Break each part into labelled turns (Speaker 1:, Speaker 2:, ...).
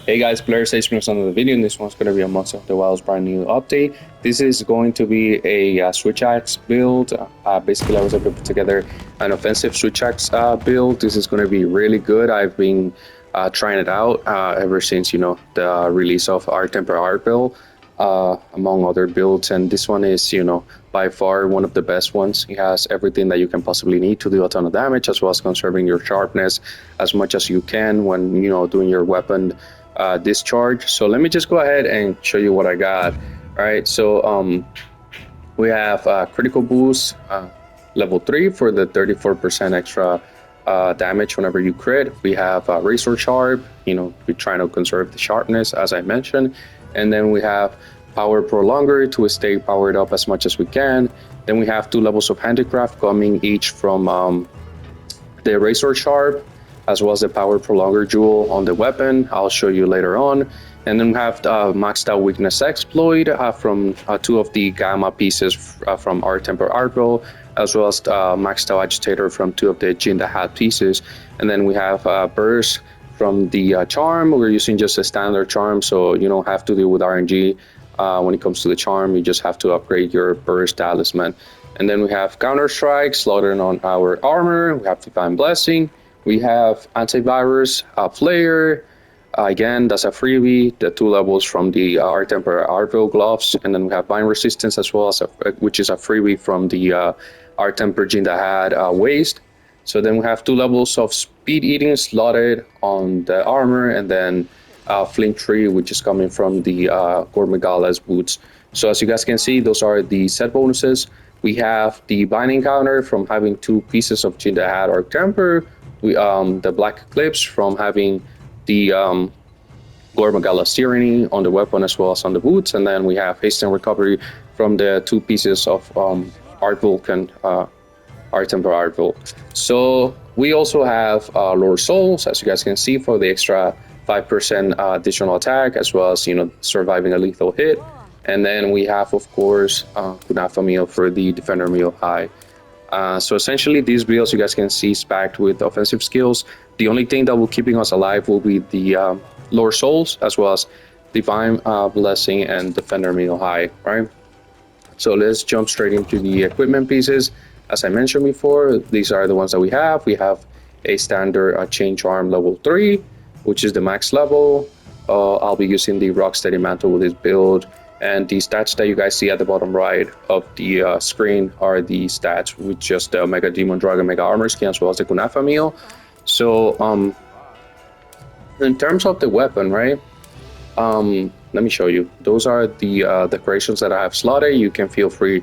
Speaker 1: Hey guys, Blair says from another video, and this one's going to be a Monster Hunter Wilds brand new update. This is going to be a switch axe build. Basically, I was able to put together an offensive switch axe build. This is going to be really good. I've been trying it out ever since the release of Arkveld, among other builds, and this one is by far one of the best ones. It has everything that you can possibly need to do a ton of damage, as well as conserving your sharpness as much as you can when doing your weapon discharge. So let me just go ahead and show you what I got. All right, so we have critical boost level 3 for the 34% extra damage whenever you crit. We have razor sharp, we're trying to conserve the sharpness as I mentioned, and then we have power prolonger to stay powered up as much as we can. Then we have 2 levels of handicraft coming each from the razor sharp, as well as the power prolonger jewel on the weapon. I'll show you later on. And then we have maxed out weakness exploit from 2 of the gamma pieces from our temper Arkveld, as well as maxed out agitator from 2 of the Jin the Hat pieces. And then we have burst from the charm. We're using just a standard charm, so you don't have to deal with RNG when it comes to the charm. You just have to upgrade your burst talisman. And then we have counter strike slaughtering on our armor. We have divine blessing. We have antivirus flare. Again, that's a freebie. The 2 levels from the Art Temper Arkveld gloves, and then we have bind resistance as well as which is a freebie from the Art Temper Jin the Hat waist. So then we have 2 levels of speed eating slotted on the armor, and then flint tree, which is coming from the Gormagala's boots. So as you guys can see, those are the set bonuses. We have the binding counter from having 2 pieces of Jin the Hat Art Temper. We the black eclipse from having the Gormagala's tyranny on the weapon as well as on the boots, and then we have haste and recovery from the 2 pieces of Art Vulcan, Art Temper Arkveld. So we also have Lord Souls, as you guys can see, for the extra 5% additional attack, as well as surviving a lethal hit. And then we have, of course, Kunafa meal for the defender meal high. So essentially, these builds you guys can see is packed with offensive skills. The only thing that will keeping us alive will be the Lord Souls, as well as Divine Blessing and Defender Meal High, right? So let's jump straight into the equipment pieces. As I mentioned before, these are the ones that we have. We have a standard chain charm level 3, which is the max level. I'll be using the Rocksteady Mantle with this build. And the stats that you guys see at the bottom right of the screen are the stats with just the Mega Demon Dragon Mega Armor Skin, as well as the Kunafa meal. So in terms of the weapon, right, let me show you. Those are the decorations that I have slotted. You can feel free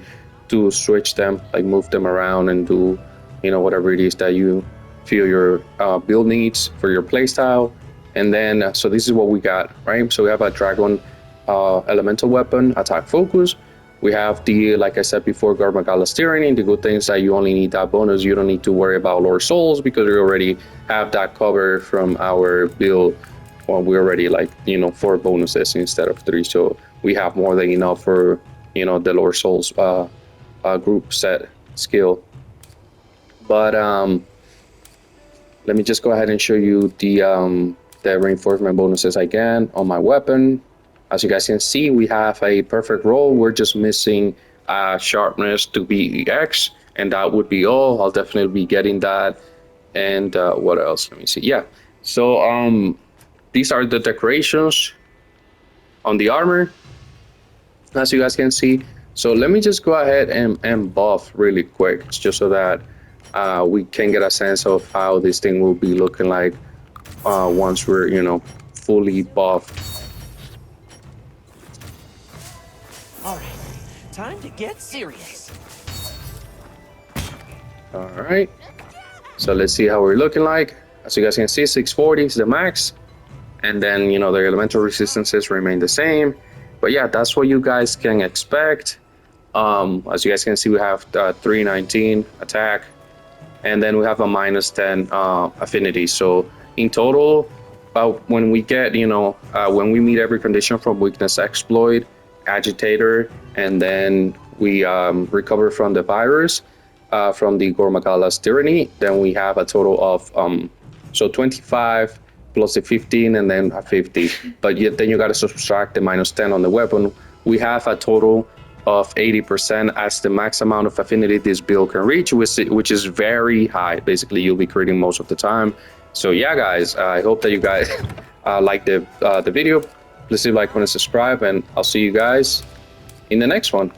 Speaker 1: to switch them, like move them around and do whatever it is that you feel your build needs for your playstyle. And then so this is what we got, right? So we have a dragon elemental weapon, attack focus. We have the, like I said before, Gormagala's tyranny. The good thing is that you only need that bonus. You don't need to worry about Lord Souls because we already have that cover from our build. Well, we already 4 bonuses instead of 3, so we have more than enough for the Lord Souls group set skill. But let me just go ahead and show you the reinforcement bonuses again on my weapon. As you guys can see, we have a perfect roll. We're just missing sharpness to be EX, and that would be all. I'll definitely be getting that. And what else? Let me see. Yeah. So these are the decorations on the armor, as you guys can see. So let me just go ahead and buff really quick, just so that we can get a sense of how this thing will be looking like once we're fully buffed.
Speaker 2: All right, time to get serious.
Speaker 1: All right, so let's see how we're looking like. As you guys can see, 640 is the max, and then the elemental resistances remain the same. But yeah, that's what you guys can expect. As you guys can see, we have 319 attack, and then we have a -10 affinity. So in total, when we get when we meet every condition from weakness exploit, agitator, and then we recover from the virus from the Gormagala's tyranny, then we have a total of so 25 plus the 15 and then a 50. But yet then you got to subtract the -10 on the weapon. We have a total of 80% as the max amount of affinity this build can reach, which is very high. Basically, you'll be creating most of the time. So yeah, guys, I hope that you guys like the video. Please leave a like, comment, and subscribe, and I'll see you guys in the next one.